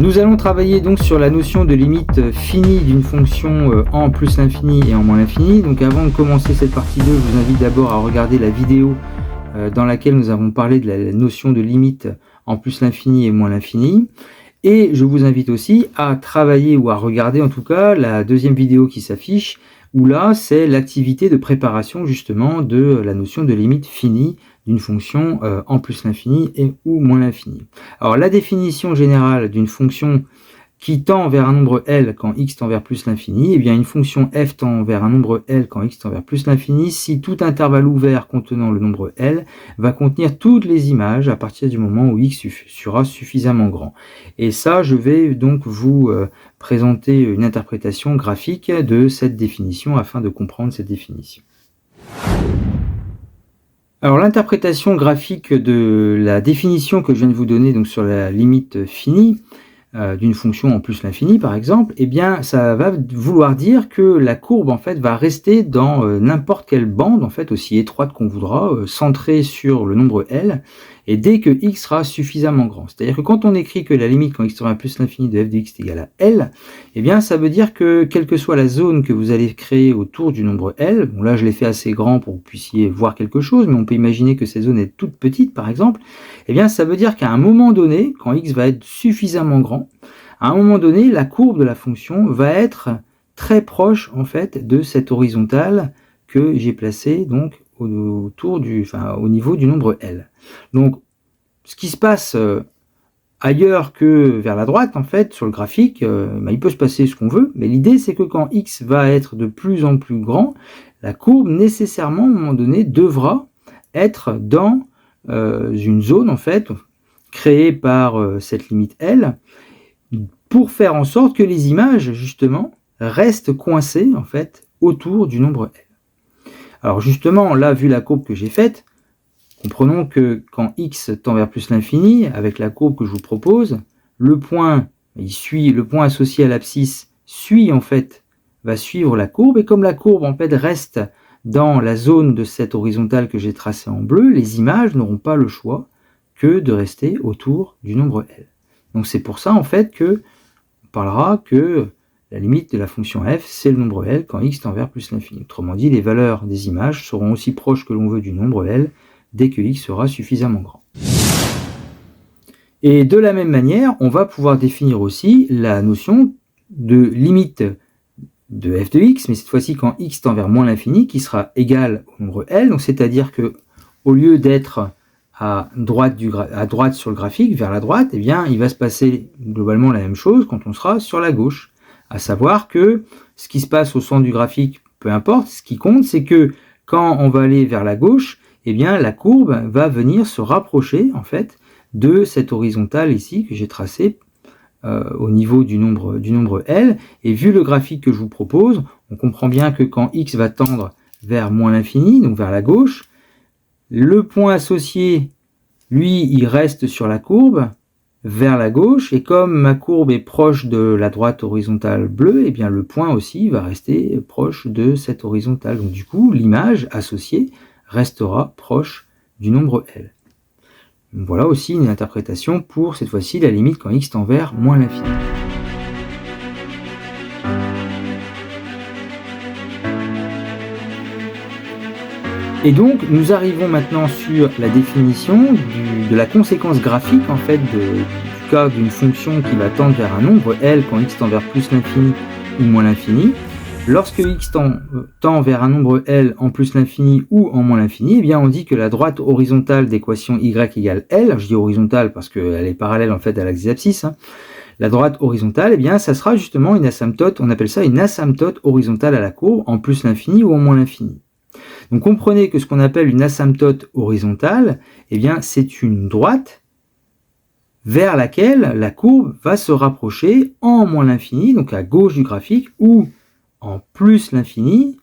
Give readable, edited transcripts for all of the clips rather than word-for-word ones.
Nous allons travailler donc sur la notion de limite finie d'une fonction en plus l'infini et en moins l'infini. Donc avant de commencer cette partie 2, je vous invite d'abord à regarder la vidéo dans laquelle nous avons parlé de la notion de limite en plus l'infini et moins l'infini. Et je vous invite aussi à travailler ou à regarder en tout cas la deuxième vidéo qui s'affiche, où là c'est l'activité de préparation justement de la notion de limite finie d'une fonction en plus l'infini et ou moins l'infini. Alors la définition générale d'une fonction qui tend vers un nombre L quand x tend vers plus l'infini, et bien une fonction f tend vers un nombre L quand x tend vers plus l'infini si tout intervalle ouvert contenant le nombre L va contenir toutes les images à partir du moment où x sera suffisamment grand. Et ça, je vais donc vous présenter une interprétation graphique de cette définition afin de comprendre cette définition. Alors l'interprétation graphique de la définition que je viens de vous donner donc sur la limite finie, d'une fonction en plus l'infini par exemple, eh bien ça va vouloir dire que la courbe en fait va rester dans n'importe quelle bande en fait aussi étroite qu'on voudra, centrée sur le nombre L, et dès que x sera suffisamment grand. C'est-à-dire que quand on écrit que la limite quand x tend vers plus l'infini de f de x est égale à L, eh bien ça veut dire que quelle que soit la zone que vous allez créer autour du nombre L, bon là je l'ai fait assez grand pour que vous puissiez voir quelque chose, mais on peut imaginer que cette zone est toute petite par exemple, eh bien ça veut dire qu'à un moment donné, quand x va être suffisamment grand, à un moment donné, la courbe de la fonction va être très proche en fait de cette horizontale que j'ai placée donc autour au niveau du nombre L. Donc, ce qui se passe ailleurs que vers la droite, en fait, sur le graphique, il peut se passer ce qu'on veut, mais l'idée c'est que quand x va être de plus en plus grand, la courbe nécessairement, à un moment donné, devra être dans une zone, en fait, créée par cette limite L, pour faire en sorte que les images, justement, restent coincées, en fait, autour du nombre L. Alors justement, là, vu la courbe que j'ai faite, comprenons que quand x tend vers plus l'infini, avec la courbe que je vous propose, le point associé à l'abscisse va suivre la courbe, et comme la courbe en fait reste dans la zone de cette horizontale que j'ai tracée en bleu, les images n'auront pas le choix que de rester autour du nombre L. Donc c'est pour ça en fait que on parlera que la limite de la fonction f, c'est le nombre L quand x tend vers plus l'infini. Autrement dit, les valeurs des images seront aussi proches que l'on veut du nombre L dès que x sera suffisamment grand. Et de la même manière, on va pouvoir définir aussi la notion de limite de f de x, mais cette fois-ci quand x tend vers moins l'infini, qui sera égal au nombre L, donc c'est-à-dire que au lieu d'être à droite sur le graphique, vers la droite, eh bien, il va se passer globalement la même chose quand on sera sur la gauche. À savoir que ce qui se passe au centre du graphique, peu importe, ce qui compte, c'est que quand on va aller vers la gauche, eh bien, la courbe va venir se rapprocher, en fait, de cette horizontale ici que j'ai tracée au niveau du nombre L. Et vu le graphique que je vous propose, on comprend bien que quand x va tendre vers moins l'infini, donc vers la gauche, le point associé, lui, il reste sur la courbe, vers la gauche, et comme ma courbe est proche de la droite horizontale bleue, et bien le point aussi va rester proche de cette horizontale. Donc du coup, l'image associée restera proche du nombre L. Donc, voilà aussi une interprétation pour cette fois-ci la limite quand x tend vers moins l'infini. Et donc, nous arrivons maintenant sur la définition de la conséquence graphique en fait du cas d'une fonction qui va tendre vers un nombre L quand x tend vers plus l'infini ou moins l'infini. Lorsque x tend vers un nombre L en plus l'infini ou en moins l'infini, eh bien on dit que la droite horizontale d'équation y égale L, je dis horizontale parce qu'elle est parallèle en fait à l'axe des abscisses, la droite horizontale, eh bien ça sera justement une asymptote, on appelle ça une asymptote horizontale à la courbe en plus l'infini ou en moins l'infini. Donc comprenez que ce qu'on appelle une asymptote horizontale, eh bien c'est une droite vers laquelle la courbe va se rapprocher en moins l'infini, donc à gauche du graphique, ou en plus l'infini,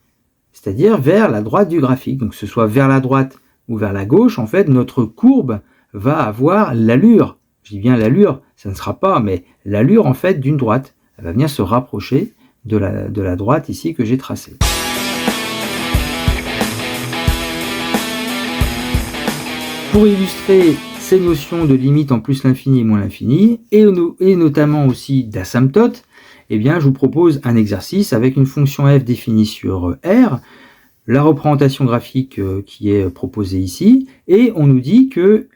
c'est-à-dire vers la droite du graphique. Donc que ce soit vers la droite ou vers la gauche, en fait, notre courbe va avoir l'allure, je dis bien l'allure, ça ne sera pas, mais l'allure en fait d'une droite. Elle va venir se rapprocher de la droite ici que j'ai tracée. Pour illustrer ces notions de limite en plus l'infini et moins l'infini, et notamment aussi d'asymptote, eh bien, je vous propose un exercice avec une fonction f définie sur R, la représentation graphique qui est proposée ici, et on nous dit que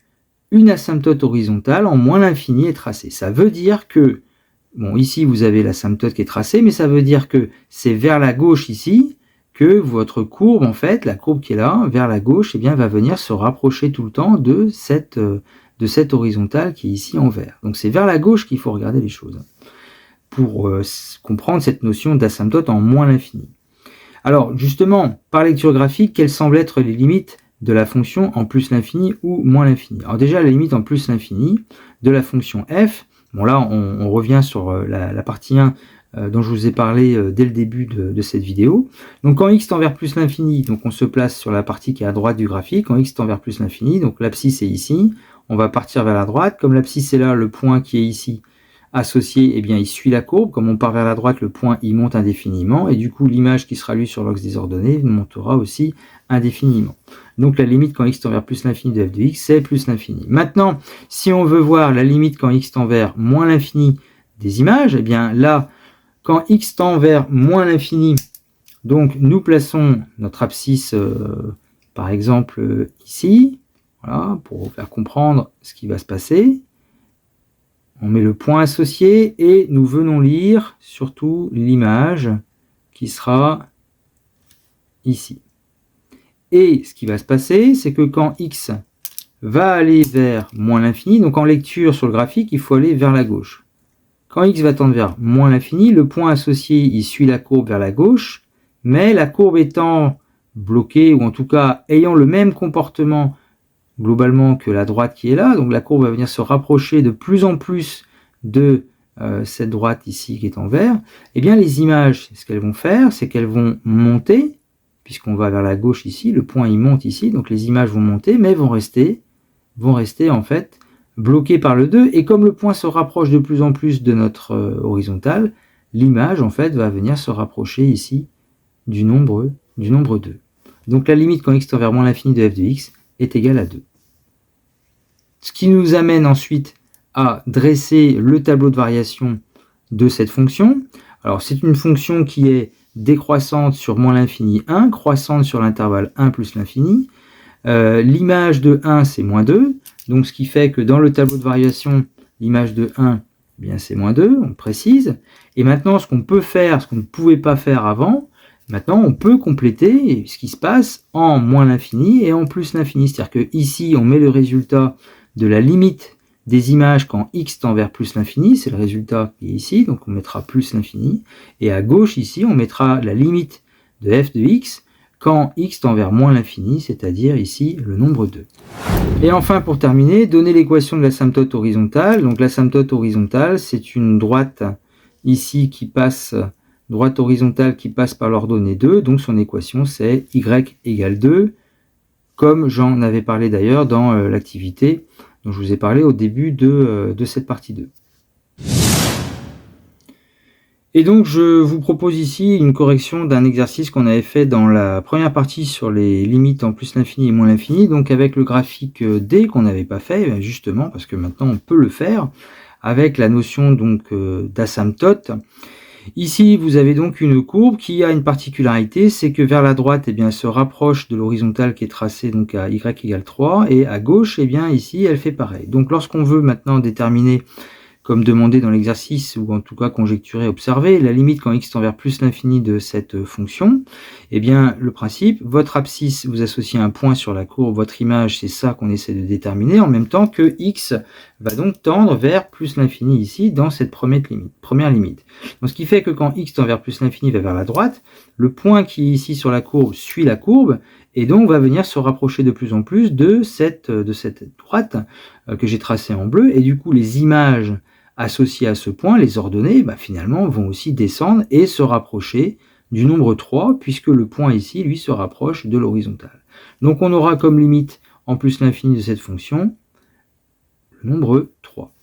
une asymptote horizontale en moins l'infini est tracée. Ça veut dire que, bon, ici vous avez l'asymptote qui est tracée, mais ça veut dire que c'est vers la gauche ici que votre courbe, en fait, la courbe qui est là, vers la gauche, eh bien, va venir se rapprocher tout le temps de cette horizontale qui est ici en vert. Donc c'est vers la gauche qu'il faut regarder les choses pour comprendre cette notion d'asymptote en moins l'infini. Alors justement, par lecture graphique, quelles semblent être les limites de la fonction en plus l'infini ou moins l'infini? Alors déjà, la limite en plus l'infini de la fonction f, bon là on revient sur la partie 1 dont je vous ai parlé dès le début de cette vidéo. Donc quand x tend vers plus l'infini, donc on se place sur la partie qui est à droite du graphique. Quand x tend vers plus l'infini, donc l'abscisse est ici, on va partir vers la droite. Comme l'abscisse est là, le point qui est ici associé, eh bien il suit la courbe. Comme on part vers la droite, le point il monte indéfiniment, et du coup l'image qui sera lue sur l'axe des ordonnées montera aussi indéfiniment. Donc la limite quand x tend vers plus l'infini de f de x, c'est plus l'infini. Maintenant, si on veut voir la limite quand x tend vers moins l'infini des images, eh bien là, quand x tend vers moins l'infini, donc nous plaçons notre abscisse par exemple ici, voilà, pour vous faire comprendre ce qui va se passer. On met le point associé et nous venons lire surtout l'image qui sera ici. Et ce qui va se passer, c'est que quand x va aller vers moins l'infini, donc en lecture sur le graphique, il faut aller vers la gauche. Quand x va tendre vers moins l'infini, le point associé, il suit la courbe vers la gauche, mais la courbe étant bloquée, ou en tout cas ayant le même comportement globalement que la droite qui est là, donc la courbe va venir se rapprocher de plus en plus de cette droite ici qui est en vert, eh bien les images, ce qu'elles vont faire, c'est qu'elles vont monter, puisqu'on va vers la gauche ici, le point il monte ici, donc les images vont monter, mais vont rester en fait bloquées par le 2, et comme le point se rapproche de plus en plus de notre horizontale, l'image en fait va venir se rapprocher ici du nombre 2. Donc la limite quand x tend vers moins l'infini de f de x est égale à 2. Ce qui nous amène ensuite à dresser le tableau de variation de cette fonction. Alors c'est une fonction qui est décroissante sur moins l'infini 1, croissante sur l'intervalle 1 plus l'infini. L'image de 1 c'est moins 2, donc ce qui fait que dans le tableau de variation, l'image de 1, eh bien c'est moins 2, on précise. Et maintenant ce qu'on peut faire, ce qu'on ne pouvait pas faire avant, maintenant, on peut compléter ce qui se passe en moins l'infini et en plus l'infini. C'est-à-dire que ici, on met le résultat de la limite des images quand x tend vers plus l'infini. C'est le résultat qui est ici, donc on mettra plus l'infini. Et à gauche, ici, on mettra la limite de f de x quand x tend vers moins l'infini, c'est-à-dire ici le nombre 2. Et enfin, pour terminer, donner l'équation de l'asymptote horizontale. Donc l'asymptote horizontale, c'est une droite ici qui passe... droite horizontale qui passe par l'ordonnée 2, donc son équation c'est y égale 2, comme j'en avais parlé d'ailleurs dans l'activité dont je vous ai parlé au début de cette partie 2. Et donc je vous propose ici une correction d'un exercice qu'on avait fait dans la première partie sur les limites en plus l'infini et moins l'infini, donc avec le graphique D qu'on n'avait pas fait, justement parce que maintenant on peut le faire, avec la notion donc d'asymptote. Ici, vous avez donc une courbe qui a une particularité, c'est que vers la droite, eh bien, elle se rapproche de l'horizontale qui est tracée donc à y égale 3, et à gauche, eh bien, ici, elle fait pareil. Donc, lorsqu'on veut maintenant déterminer, comme demandé dans l'exercice, ou en tout cas conjecturer, observer, la limite quand x tend vers plus l'infini de cette fonction, eh bien, le principe, votre abscisse, vous associez un point sur la courbe, votre image, c'est ça qu'on essaie de déterminer, en même temps que x va donc tendre vers plus l'infini ici, dans cette première limite. Donc, ce qui fait que quand x tend vers plus l'infini va vers la droite, le point qui est ici sur la courbe suit la courbe, et donc va venir se rapprocher de plus en plus de cette droite que j'ai tracée en bleu, et du coup, les images associées à ce point, les ordonnées, finalement, vont aussi descendre et se rapprocher du nombre 3, puisque le point ici, lui, se rapproche de l'horizontale. Donc on aura comme limite, en plus l'infini de cette fonction, le nombre 3.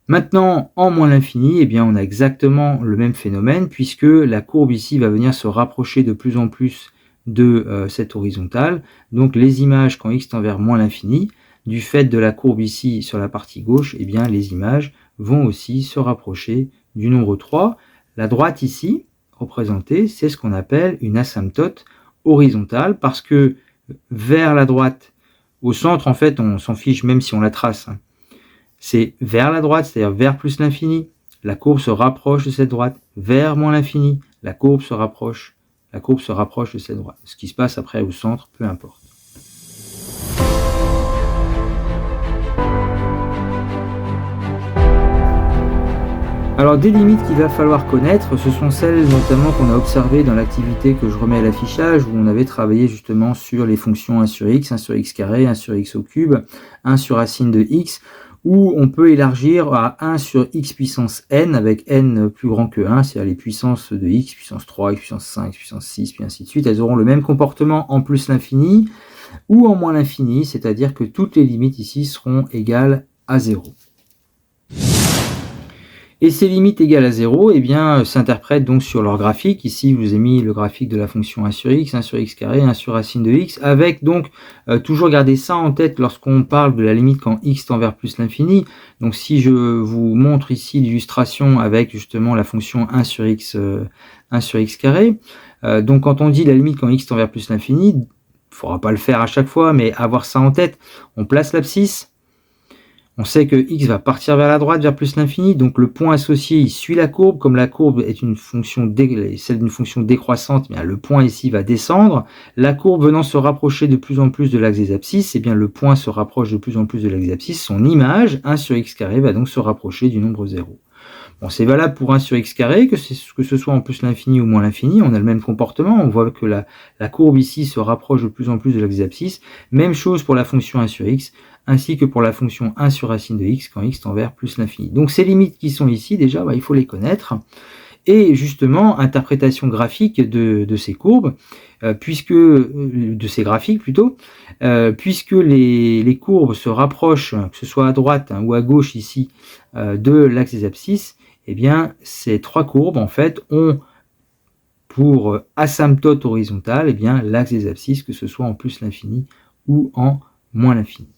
Maintenant, en moins l'infini, eh bien, on a exactement le même phénomène, puisque la courbe ici va venir se rapprocher de plus en plus de cette horizontale. Donc les images, quand x tend vers moins l'infini, du fait de la courbe ici sur la partie gauche, eh bien les images vont aussi se rapprocher du nombre 3. La droite ici, représentée, c'est ce qu'on appelle une asymptote horizontale, parce que vers la droite, au centre, en fait, on s'en fiche même si on la trace. C'est vers la droite, c'est-à-dire vers plus l'infini, la courbe se rapproche de cette droite. Vers moins l'infini, la courbe se rapproche de cette droite. Ce qui se passe après au centre, peu importe. Alors des limites qu'il va falloir connaître, ce sont celles notamment qu'on a observées dans l'activité que je remets à l'affichage, où on avait travaillé justement sur les fonctions 1 sur x, 1 sur x carré, 1 sur x au cube, 1 sur racine de x, où on peut élargir à 1 sur x puissance n, avec n plus grand que 1, c'est-à-dire les puissances de x, puissance 3, x puissance 5, x puissance 6, puis ainsi de suite. Elles auront le même comportement en plus l'infini ou en moins l'infini, c'est-à-dire que toutes les limites ici seront égales à 0. Et ces limites égales à 0, eh bien, s'interprètent donc sur leur graphique. Ici, je vous ai mis le graphique de la fonction 1 sur x carré, 1 sur racine de x, avec donc, toujours garder ça en tête lorsqu'on parle de la limite quand x tend vers plus l'infini. Donc si je vous montre ici l'illustration avec justement la fonction 1 sur x carré, donc quand on dit la limite quand x tend vers plus l'infini, il ne faudra pas le faire à chaque fois, mais avoir ça en tête, on place l'abscisse. On sait que x va partir vers la droite, vers plus l'infini, donc le point associé, il suit la courbe. Comme la courbe est une fonction celle d'une fonction décroissante, bien, le point ici va descendre. La courbe venant se rapprocher de plus en plus de l'axe des abscisses, et bien le point se rapproche de plus en plus de l'axe des abscisses. Son image, 1 sur x carré, va donc se rapprocher du nombre 0. Bon, c'est valable pour 1 sur x carré, que ce soit en plus l'infini ou moins l'infini, on a le même comportement. On voit que la courbe ici se rapproche de plus en plus de l'axe des abscisses. Même chose pour la fonction 1 sur x, ainsi que pour la fonction 1 sur racine de x quand x tend vers plus l'infini. Donc ces limites qui sont ici, déjà, il faut les connaître. Et justement, interprétation graphique de ces courbes, de ces graphiques plutôt, puisque les courbes se rapprochent, que ce soit à droite ou à gauche ici, de l'axe des abscisses, eh bien ces trois courbes en fait ont pour asymptote horizontale, eh bien l'axe des abscisses, que ce soit en plus l'infini ou en moins l'infini.